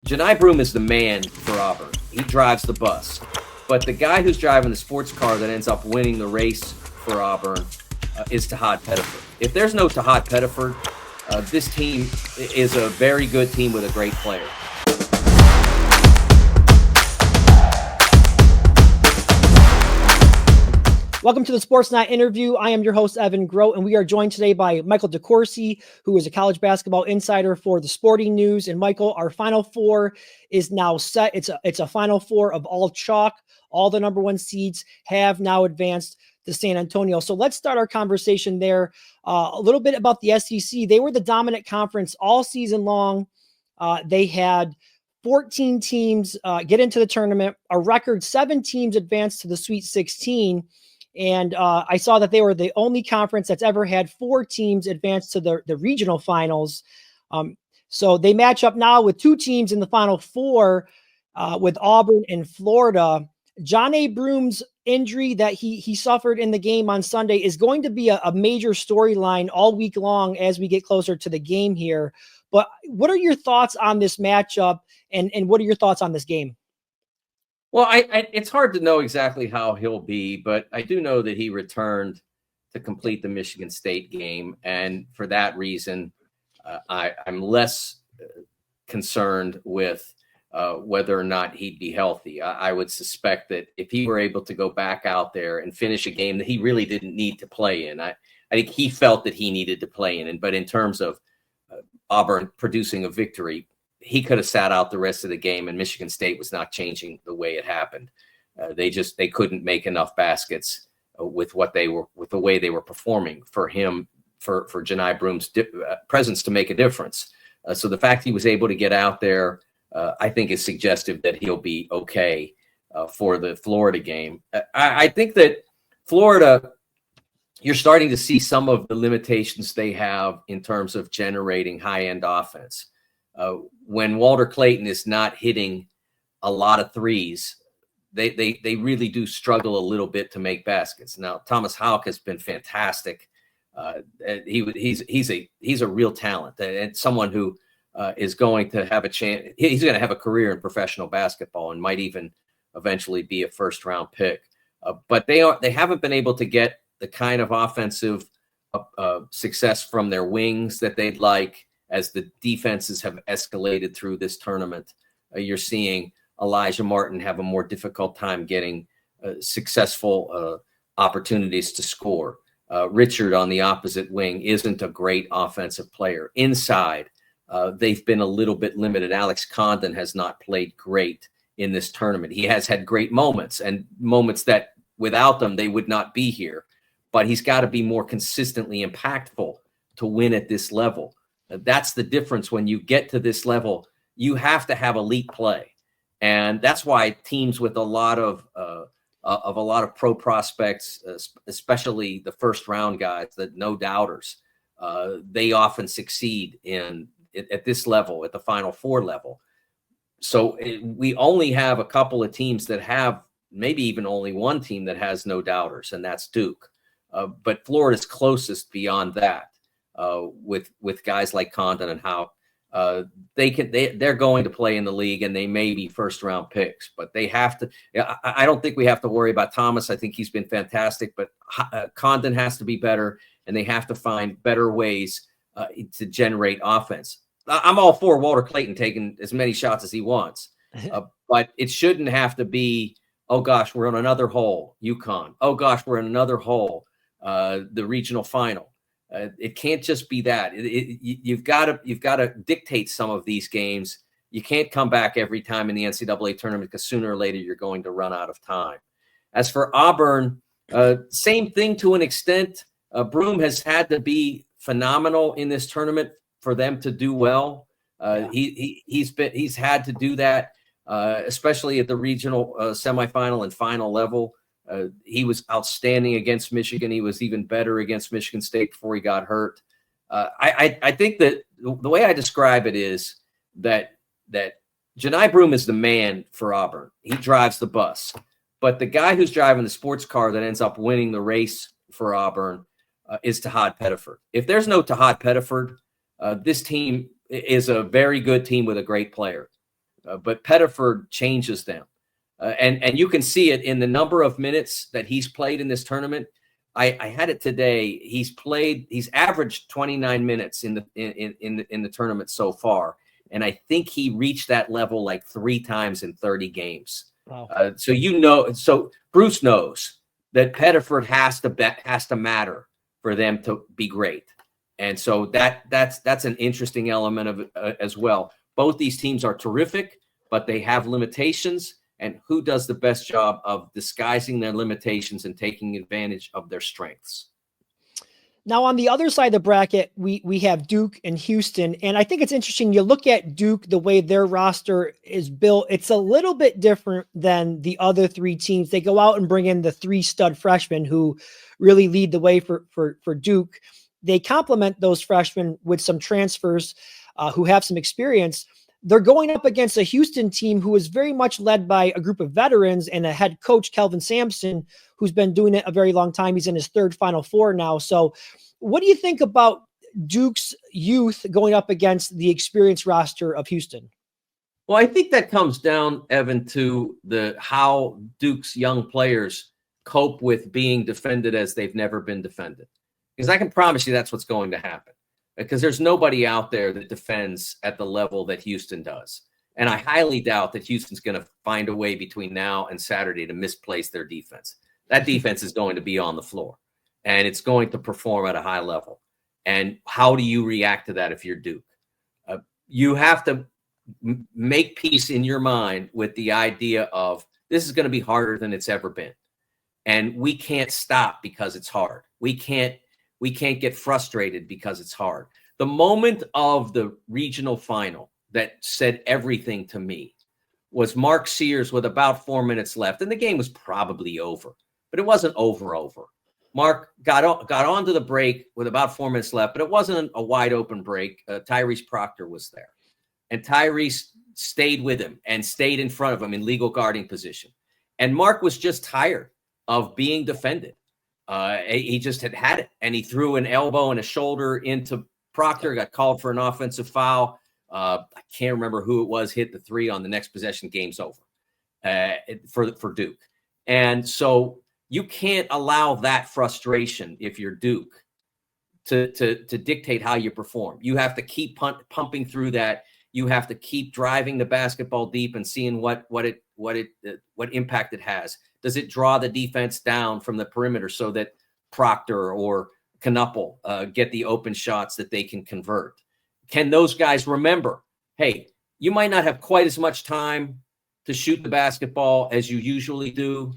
Johni Broome is the man for Auburn. He drives the bus. But the guy who's driving the sports car that ends up winning the race for Auburn is Tahad Pettiford. If there's no Tahad Pettiford, this team is a very good team with a great player. Welcome to the Sportsnaut interview. I am your host, Evan Grote, and we are joined today by Michael DeCourcy, who is a college basketball insider for the Sporting News. And Michael, our Final Four is now set. It's a Final Four of all chalk. All the number one seeds have now advanced to San Antonio. So let's start our conversation there. A little bit about the SEC. They were the dominant conference all season long. They had 14 teams get into the tournament. A record 7 teams advanced to the Sweet 16. And I saw that they were the only conference that's ever had 4 teams advance to the regional finals. So they match up now with 2 teams in the Final Four with Auburn and Florida. Johni Broome's injury that he suffered in the game on Sunday is going to be a major storyline all week long as we get closer to the game here. But what are your thoughts on this matchup, and what are your thoughts on this game? Well, it's hard to know exactly how he'll be, but I do know that he returned to complete the Michigan State game. And for that reason, I'm less concerned with whether or not he'd be healthy. I would suspect that if he were able to go back out there and finish a game that he really didn't need to play in, I think he felt that he needed to play in. But in terms of Auburn producing a victory, he could have sat out the rest of the game, and Michigan State was not changing the way it happened. They couldn't make enough baskets with the way they were performing for him, for Johni Broome's presence to make a difference. So the fact he was able to get out there, I think, is suggestive that he'll be okay for the Florida game. I think that Florida, you're starting to see some of the limitations they have in terms of generating high-end offense. When Walter Clayton is not hitting a lot of threes, they really do struggle a little bit to make baskets. Now, Thomas Houck has been fantastic. He's a real talent and someone who is going to have a chance. He's going to have a career in professional basketball and might even eventually be a first-round pick. But they haven't been able to get the kind of offensive success from their wings that they'd like. As the defenses have escalated through this tournament, you're seeing Elijah Martin have a more difficult time getting successful opportunities to score. Richard on the opposite wing isn't a great offensive player. Inside, they've been a little bit limited. Alex Condon has not played great in this tournament. He has had great moments, and moments that without them, they would not be here. But he's got to be more consistently impactful to win at this level. That's the difference. When you get to this level, you have to have elite play, and that's why teams with a lot of pro prospects, especially the first round guys, the no doubters, they often succeed at this level, at the Final Four level. So we only have a couple of teams that have, maybe even only one team that has no doubters, and that's Duke. But Florida's closest beyond that. With guys like Condon and Houck, they're going to play in the league, and they may be first round picks, but they have to. I don't think we have to worry about Thomas. I think he's been fantastic, but Condon has to be better, and they have to find better ways to generate offense. I'm all for Walter Clayton taking as many shots as he wants, but it shouldn't have to be, oh gosh, we're on another hole, UConn. Oh gosh, we're in another hole, the regional final. It can't just be that. You've got to dictate some of these games. You can't come back every time in the NCAA tournament, because sooner or later you're going to run out of time. As for Auburn, same thing to an extent. Broome has had to be phenomenal in this tournament for them to do well. He's had to do that, especially at the regional semifinal and final level. He was outstanding against Michigan. He was even better against Michigan State before he got hurt. I think that the way I describe it is that Johni Broome is the man for Auburn. He drives the bus. But the guy who's driving the sports car that ends up winning the race for Auburn is Tahad Pettiford. If there's no Tahad Pettiford, this team is a very good team with a great player. but Pettiford changes them. And you can see it in the number of minutes that he's played in this tournament. I had it today. He's averaged 29 minutes in the tournament so far. And I think he reached that level like 3 times in 30 games. Wow. So Bruce knows that Pettiford has to matter for them to be great. And so that's an interesting element of it as well. Both these teams are terrific, but they have limitations. And who does the best job of disguising their limitations and taking advantage of their strengths? Now, on the other side of the bracket, we have Duke and Houston. And I think it's interesting. You look at Duke, the way their roster is built, it's a little bit different than the other 3 teams. They go out and bring in the 3 stud freshmen who really lead the way for Duke. They complement those freshmen with some transfers who have some experience. They're going up against a Houston team who is very much led by a group of veterans and a head coach, Kelvin Sampson, who's been doing it a very long time. He's in his 3rd Final Four now. So what do you think about Duke's youth going up against the experienced roster of Houston? Well, I think that comes down, Evan, to how Duke's young players cope with being defended as they've never been defended. Because I can promise you that's what's going to happen. Because there's nobody out there that defends at the level that Houston does. And I highly doubt that Houston's going to find a way between now and Saturday to misplace their defense. That defense is going to be on the floor, and it's going to perform at a high level. And how do you react to that if you're Duke? You have to make peace in your mind with the idea of this is going to be harder than it's ever been. And we can't stop because it's hard. We can't get frustrated because it's hard. The moment of the regional final that said everything to me was Mark Sears with about 4 minutes left, and the game was probably over, but it wasn't over. Mark got onto the break with about 4 minutes left, but it wasn't a wide open break. Tyrese Proctor was there, and Tyrese stayed with him and stayed in front of him in legal guarding position. And Mark was just tired of being defended. He just had it, and he threw an elbow and a shoulder into Proctor, got called for an offensive foul. I can't remember who it was, hit the 3 on the next possession, game's over for Duke. And so you can't allow that frustration if you're Duke to dictate how you perform. You have to keep pumping through that. You have to keep driving the basketball deep and seeing what impact it has. Does it draw the defense down from the perimeter so that Proctor or Knuppel get the open shots that they can convert? Can those guys remember, hey, you might not have quite as much time to shoot the basketball as you usually do,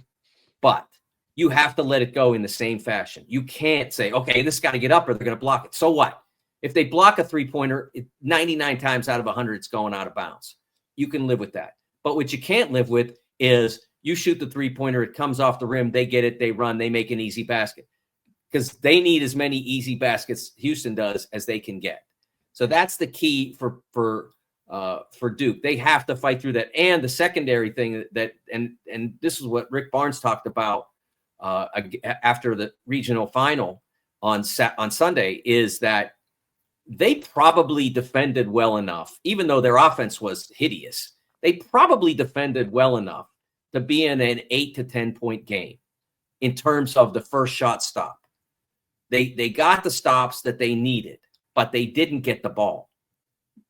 but you have to let it go in the same fashion. You can't say, okay, this got to get up or they're going to block it. So what? If they block a 3-pointer, 99 times out of 100, it's going out of bounds. You can live with that. But what you can't live with is you shoot the 3-pointer, it comes off the rim, they get it, they run, they make an easy basket. Because they need as many easy baskets Houston does as they can get. So that's the key for Duke. They have to fight through that. And the secondary thing and this is what Rick Barnes talked about after the regional final on Sunday, is that they probably defended well enough, even though their offense was hideous. They probably defended well enough to be in an 8 to 10 point game in terms of the first shot stop. They got the stops that they needed, but they didn't get the ball.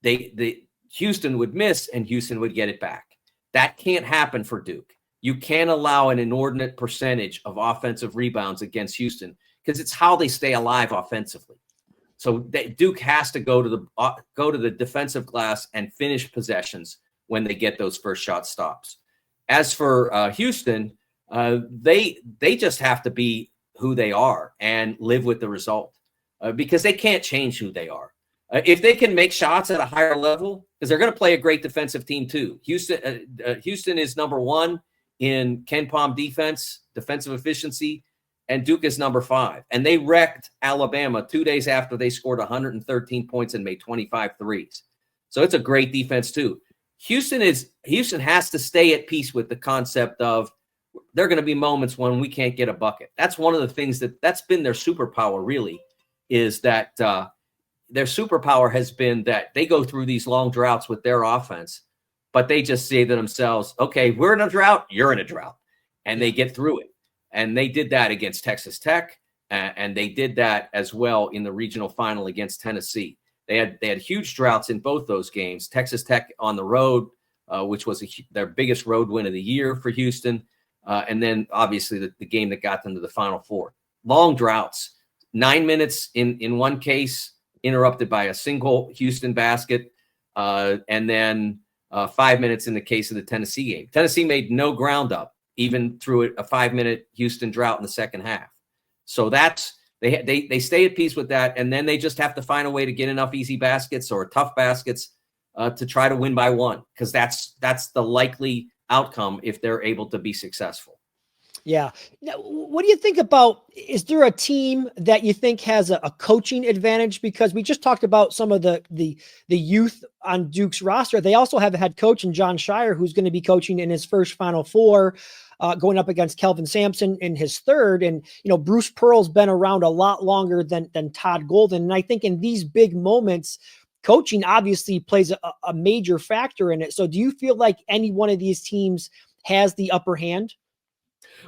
Houston would miss and Houston would get it back. That can't happen for Duke. You can't allow an inordinate percentage of offensive rebounds against Houston because it's how they stay alive offensively. So Duke has to go to the defensive glass and finish possessions when they get those first shot stops. As for Houston, they just have to be who they are and live with the result because they can't change who they are. If they can make shots at a higher level, because they're going to play a great defensive team too. Houston is number 1 in Ken Pom defensive efficiency, and Duke is number 5. And they wrecked Alabama 2 days after they scored 113 points and made 25 threes. So it's a great defense too. Houston has to stay at peace with the concept of there are going to be moments when we can't get a bucket. That's one of the things that's been their superpower, really, is that their superpower has been that they go through these long droughts with their offense, but they just say to themselves, okay, we're in a drought, you're in a drought, and they get through it. And they did that against Texas Tech, and they did that as well in the regional final against Tennessee. They had huge droughts in both those games. Texas Tech on the road, which was their biggest road win of the year for Houston, and then obviously the game that got them to the Final Four. Long droughts, 9 minutes in one case, interrupted by a single Houston basket, and then 5 minutes in the case of the Tennessee game. Tennessee made no ground up, even through a 5-minute Houston drought in the second half. So that's they stay at peace with that, and then they just have to find a way to get enough easy baskets or tough baskets to try to win by one, because that's the likely outcome if they're able to be successful. Yeah. Now, what do you think about, is there a team that you think has a coaching advantage? Because we just talked about some of the youth on Duke's roster. They also have a head coach in John Shire, who's going to be coaching in his first Final Four, going up against Kelvin Sampson in his third. And, Bruce Pearl's been around a lot longer than Todd Golden. And I think in these big moments, coaching obviously plays a major factor in it. So do you feel like any one of these teams has the upper hand?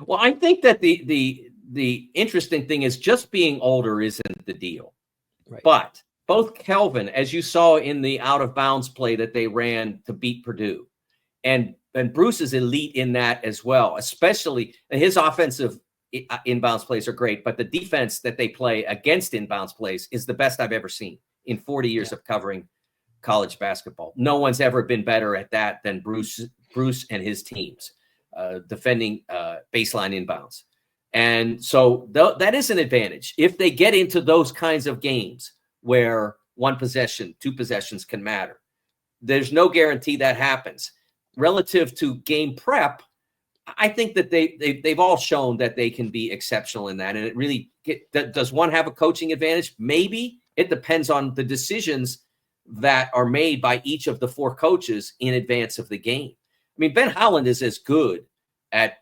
Well, I think that the interesting thing is just being older isn't the deal. Right. But both Kelvin, as you saw in the out of bounds play that they ran to beat Purdue, and Bruce is elite in that as well, especially his offensive inbounds plays are great, but the defense that they play against inbounds plays is the best I've ever seen in 40 years of covering college basketball. No one's ever been better at that than Bruce and his teams. Defending baseline inbounds. And so that is an advantage. If they get into those kinds of games where one possession, two possessions can matter, there's no guarantee that happens. Relative to game prep, I think that they've all shown that they can be exceptional in that. And it really, does one have a coaching advantage? Maybe. It depends on the decisions that are made by each of the four coaches in advance of the game. I mean, Ben Howland is as good at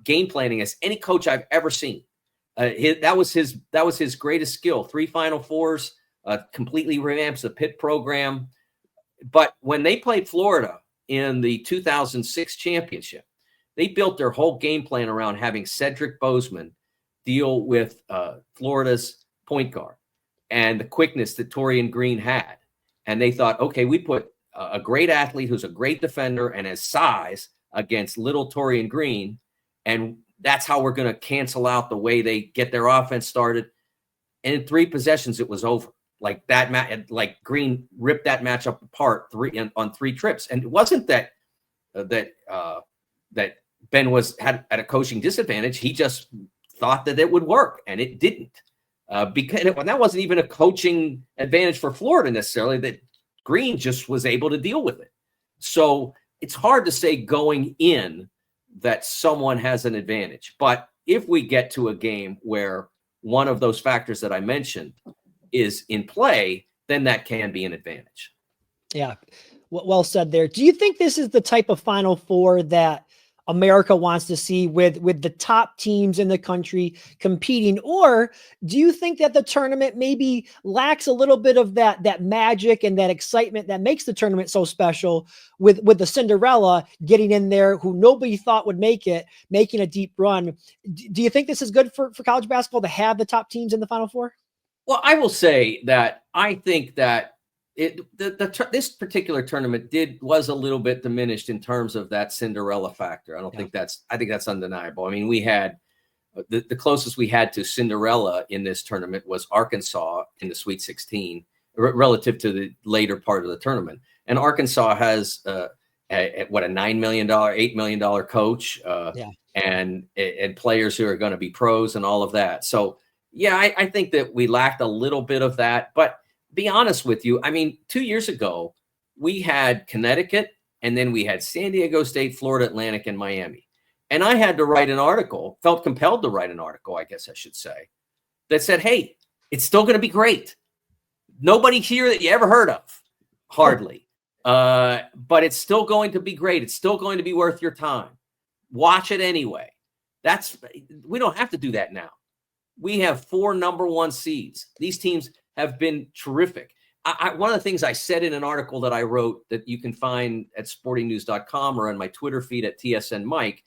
game planning as any coach I've ever seen. That was his greatest skill. 3 Final Fours, completely revamps the Pitt program. But when they played Florida in the 2006 championship, they built their whole game plan around having Cedric Bozeman deal with Florida's point guard and the quickness that Torian Green had. And they thought, okay, we put a great athlete who's a great defender and has size against little Torian Green, and that's how we're going to cancel out the way they get their offense started. And in 3 possessions, it was over. Like that, like Green ripped that matchup apart on 3 trips. And it wasn't that Ben had a coaching disadvantage. He just thought that it would work, and it didn't. Because that wasn't even a coaching advantage for Florida necessarily. That Green just was able to deal with it. So it's hard to say going in that someone has an advantage. But if we get to a game where one of those factors that I mentioned is in play, then that can be an advantage. Yeah, well said there. Do you think this is the type of Final Four that America wants to see with the top teams in the country competing? Or do you think that the tournament maybe lacks a little bit of that magic and that excitement that makes the tournament so special, with the Cinderella getting in there who nobody thought would make it, making a deep run? Do you think this is good for college basketball to have the top teams in the Final Four? Well, I will say that I think that this particular tournament was a little bit diminished in terms of that Cinderella factor. I think that's undeniable. I mean, we had the closest we had to Cinderella in this tournament was Arkansas in the Sweet 16 relative to the later part of the tournament. And Arkansas has a $9 million, $8 million coach and players who are going to be pros and all of that. So yeah, I think that we lacked a little bit of that, but be honest with you, I mean, 2 years ago, we had Connecticut, and then we had San Diego State, Florida Atlantic, and Miami. And I had to write an article, felt compelled to write an article, I guess I should say, that said, hey, it's still going to be great. Nobody here that you ever heard of, hardly. But it's still going to be great. It's still going to be worth your time. Watch it anyway. We don't have to do that now. We have 4 number 1 seeds. These teams have been terrific. one of the things I said in an article that I wrote that you can find at sportingnews.com or on my Twitter feed at TSN Mike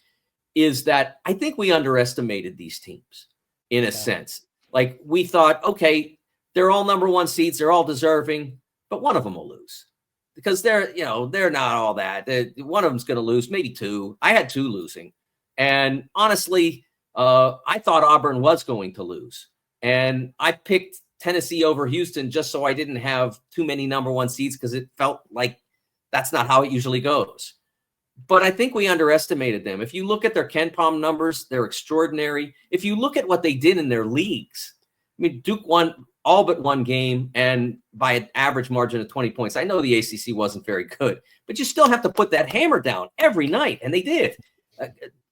is that I think we underestimated these teams in a sense. Like we thought, okay, they're all number one seeds. They're all deserving, but one of them will lose because they're not all that. One of them's going to lose, maybe two. I had two losing. And honestly, I thought Auburn was going to lose. And I picked Tennessee over Houston just so I didn't have too many number one seeds because it felt like that's not how it usually goes. But I think we underestimated them. If you look at their KenPom numbers, they're extraordinary. If you look at what they did in their leagues, I mean, Duke won all but one game and by an average margin of 20 points. I know the ACC wasn't very good, but you still have to put that hammer down every night, and they did.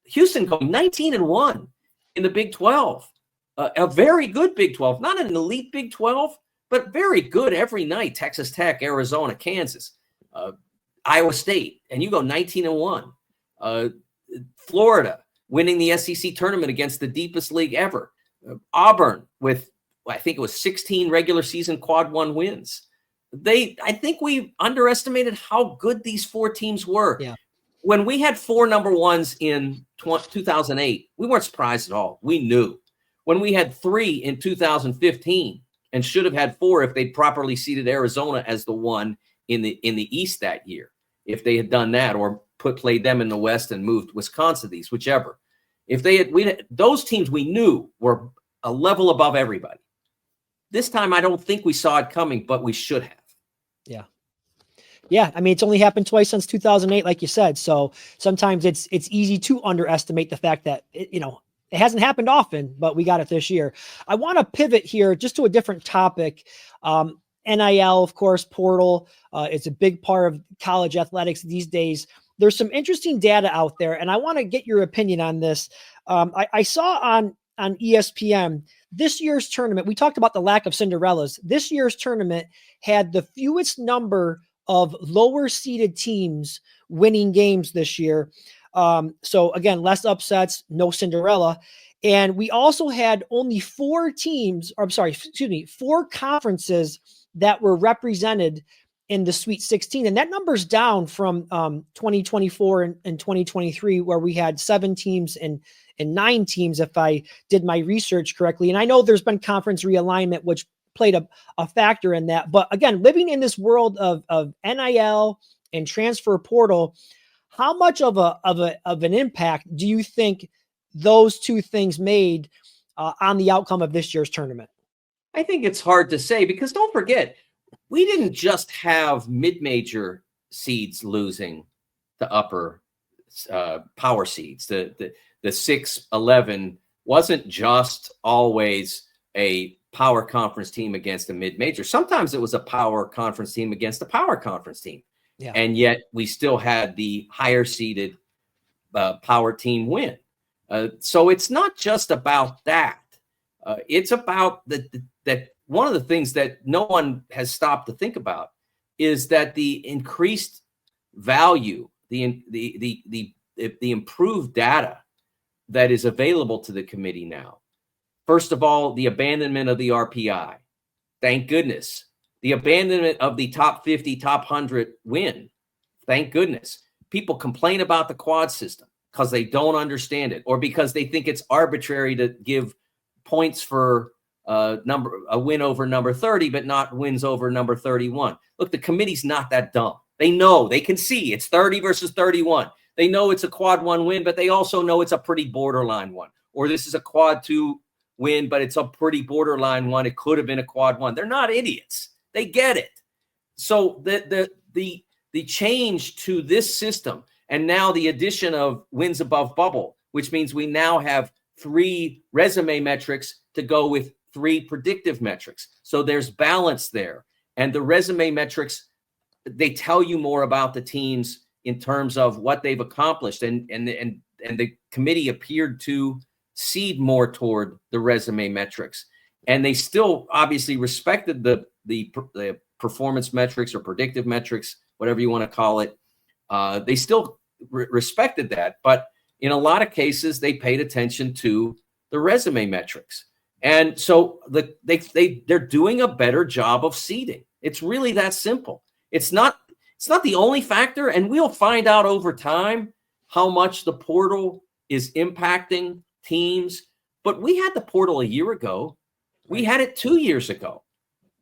Houston going 19-1 in the Big 12. A very good Big 12, not an elite Big 12, but very good every night. Texas Tech, Arizona, Kansas, Iowa State, and you go 19-1. Florida winning the SEC tournament against the deepest league ever. Auburn with, I think it was 16 regular season quad one wins. I think we underestimated how good these four teams were. Yeah. When we had four number ones in 2008, we weren't surprised at all. We knew. When we had three in 2015 and should have had four if they'd properly seeded Arizona as the one in the East that year, if they had done that or played them in the West and moved Wisconsin East, whichever. If they had, those teams we knew were a level above everybody. This time, I don't think we saw it coming, but we should have. Yeah. Yeah. I mean, it's only happened twice since 2008, like you said. So sometimes it's easy to underestimate the fact that, it hasn't happened often, but we got it this year. I want to pivot here just to a different topic. NIL, of course, portal. It's a big part of college athletics these days. There's some interesting data out there, and I want to get your opinion on this. I saw on ESPN this year's tournament. We talked about the lack of Cinderellas. This year's tournament had the fewest number of lower seeded teams winning games this year. So again, less upsets, no Cinderella. And we also had only four conferences that were represented in the Sweet 16. And that number's down from 2024 and 2023, where we had 7 teams and 9 teams, if I did my research correctly. And I know there's been conference realignment, which played a factor in that. But again, living in this world of NIL and transfer portal, how much of an impact do you think those two things made on the outcome of this year's tournament? I think it's hard to say because don't forget, we didn't just have mid-major seeds losing the upper power seeds. The 6-11 wasn't just always a power conference team against a mid-major. Sometimes it was a power conference team against a power conference team. Yeah. And yet we still had the higher seeded power team win. So it's not just about that. It's about that one of the things that no one has stopped to think about is that the increased value, the improved data that is available to the committee now. First of all, the abandonment of the RPI. Thank goodness. The abandonment of the top 50, top 100 win. Thank goodness. People complain about the quad system because they don't understand it or because they think it's arbitrary to give points for a win over number 30, but not wins over number 31. Look, the committee's not that dumb. They know, they can see it's 30 versus 31. They know it's a quad 1 win, but they also know it's a pretty borderline one. Or this is a quad 2 win, but it's a pretty borderline one. It could have been a quad 1. They're not idiots. They get it. So the change to this system and now the addition of wins above bubble, which means we now have 3 resume metrics to go with 3 predictive metrics. So there's balance there. And the resume metrics, they tell you more about the teams in terms of what they've accomplished. And the committee appeared to cede more toward the resume metrics. And they still obviously respected the performance metrics or predictive metrics, whatever you want to call it. They still respected that. But in a lot of cases, they paid attention to the resume metrics. And so they're doing a better job of seeding. It's really that simple. It's not the only factor, and we'll find out over time how much the portal is impacting teams. But we had the portal a year ago. We had it 2 years ago.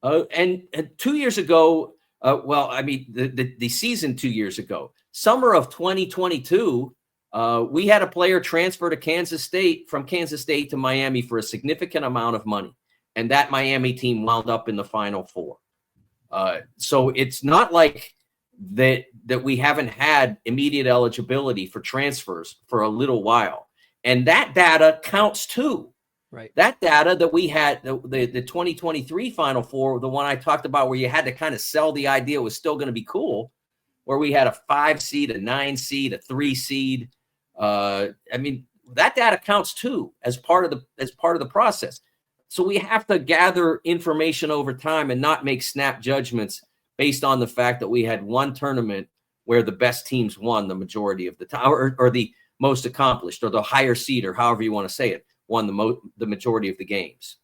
And 2 years ago, the season 2 years ago, summer of 2022, we had a player transfer to from Kansas State to Miami for a significant amount of money. And that Miami team wound up in the Final Four. So it's not like that we haven't had immediate eligibility for transfers for a little while. And that data counts too. Right. That data that we had, the 2023 Final Four, the one I talked about where you had to kind of sell the idea it was still going to be cool, where we had a 5 seed, a 9 seed, a 3 seed. That data counts too as part of the process. So we have to gather information over time and not make snap judgments based on the fact that we had one tournament where the best teams won the majority of the time, or the most accomplished, or the higher seed, or however you want to say it, won the majority of the games.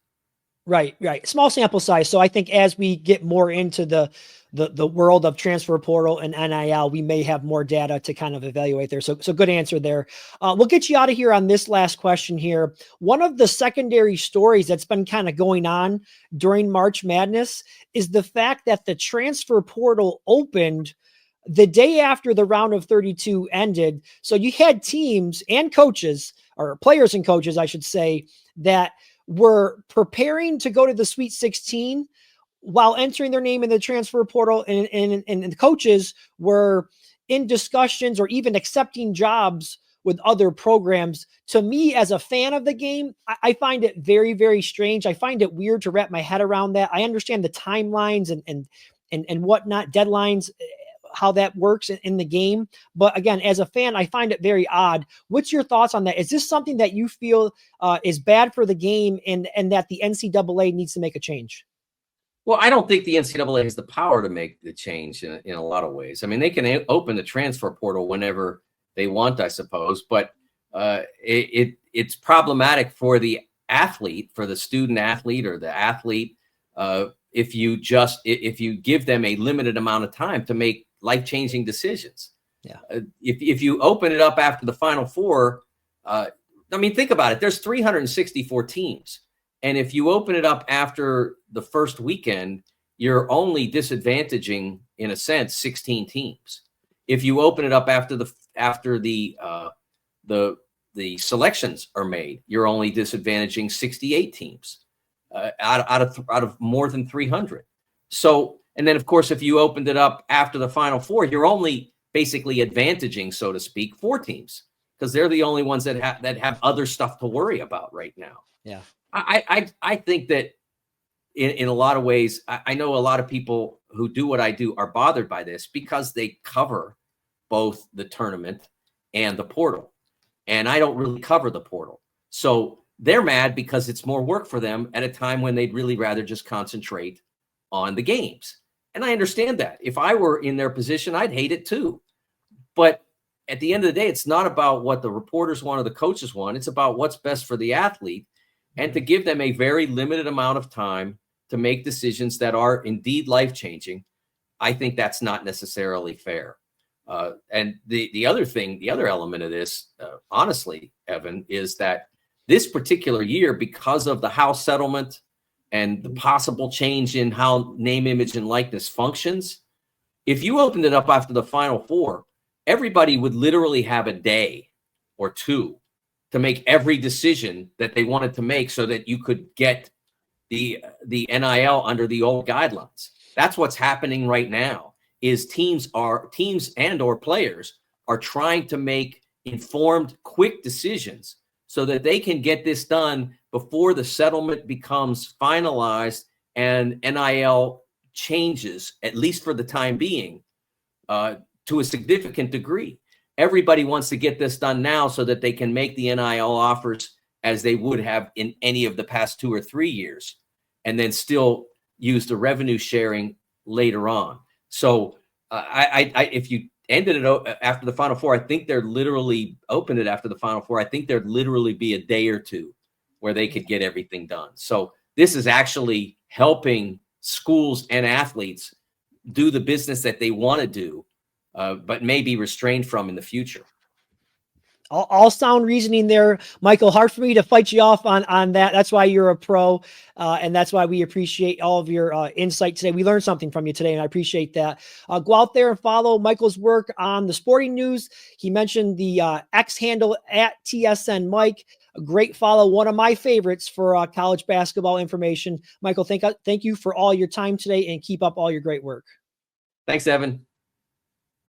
Right. Small sample size. So I think as we get more into the world of transfer portal and NIL, we may have more data to kind of evaluate there. So good answer there. We'll get you out of here on this last question here. One of the secondary stories that's been kind of going on during March Madness is the fact that the transfer portal opened the day after the round of 32 ended. So you had teams and coaches, or players and coaches, I should say, that were preparing to go to the Sweet 16 while entering their name in the transfer portal, and the coaches were in discussions or even accepting jobs with other programs. To me, as a fan of the game, I find it very, very strange. I find it weird to wrap my head around that. I understand the timelines and whatnot, deadlines, how that works in the game. But again, as a fan, I find it very odd. What's your thoughts on that? Is this something that you feel is bad for the game, and that the NCAA needs to make a change? Well, I don't think the NCAA has the power to make the change in a lot of ways. I mean, they can open the transfer portal whenever they want, I suppose, but it's problematic for the athlete, for the student athlete or the athlete, if you give them a limited amount of time to make life-changing decisions. Yeah. If you open it up after the Final Four, think about it. There's 364 teams. And if you open it up after the first weekend, you're only disadvantaging, in a sense, 16 teams. If you open it up after the selections are made, you're only disadvantaging 68 teams out of more than 300. So, and then of course, if you opened it up after the Final Four, you're only basically advantaging, so to speak, 4 teams, because they're the only ones that have other stuff to worry about right now. Yeah. I think that in a lot of ways, I know a lot of people who do what I do are bothered by this because they cover both the tournament and the portal. And I don't really cover the portal. So they're mad because it's more work for them at a time when they'd really rather just concentrate on the games. And I understand that. If I were in their position, I'd hate it too. But at the end of the day, it's not about what the reporters want or the coaches want. It's about what's best for the athlete, and to give them a very limited amount of time to make decisions that are indeed life-changing. I think that's not necessarily fair. And the other element of this, honestly, Evan, is that this particular year, because of the House settlement and the possible change in how name, image, and likeness functions, if you opened it up after the Final Four, everybody would literally have a day or two to make every decision that they wanted to make so that you could get the NIL under the old guidelines. That's what's happening right now, is teams and or players are trying to make informed, quick decisions so that they can get this done before the settlement becomes finalized and NIL changes, at least for the time being, to a significant degree. Everybody wants to get this done now so that they can make the NIL offers as they would have in any of the past 2 or 3 years, and then still use the revenue sharing later on. So if you ended it after the Final Four, I think there'd literally opened it after the Final Four. I think there'd literally be a day or two where they could get everything done. So this is actually helping schools and athletes do the business that they want to do, but may be restrained from in the future. All sound reasoning there, Michael. Hard for me to fight you off on that. That's why you're a pro, and that's why we appreciate all of your insight today. We learned something from you today, and I appreciate that. Go out there and follow Michael's work on the sporting news. He mentioned the X handle at TSN Mike. A great follow, one of my favorites for college basketball information. Michael, thank you for all your time today, and keep up all your great work. Thanks, Evan.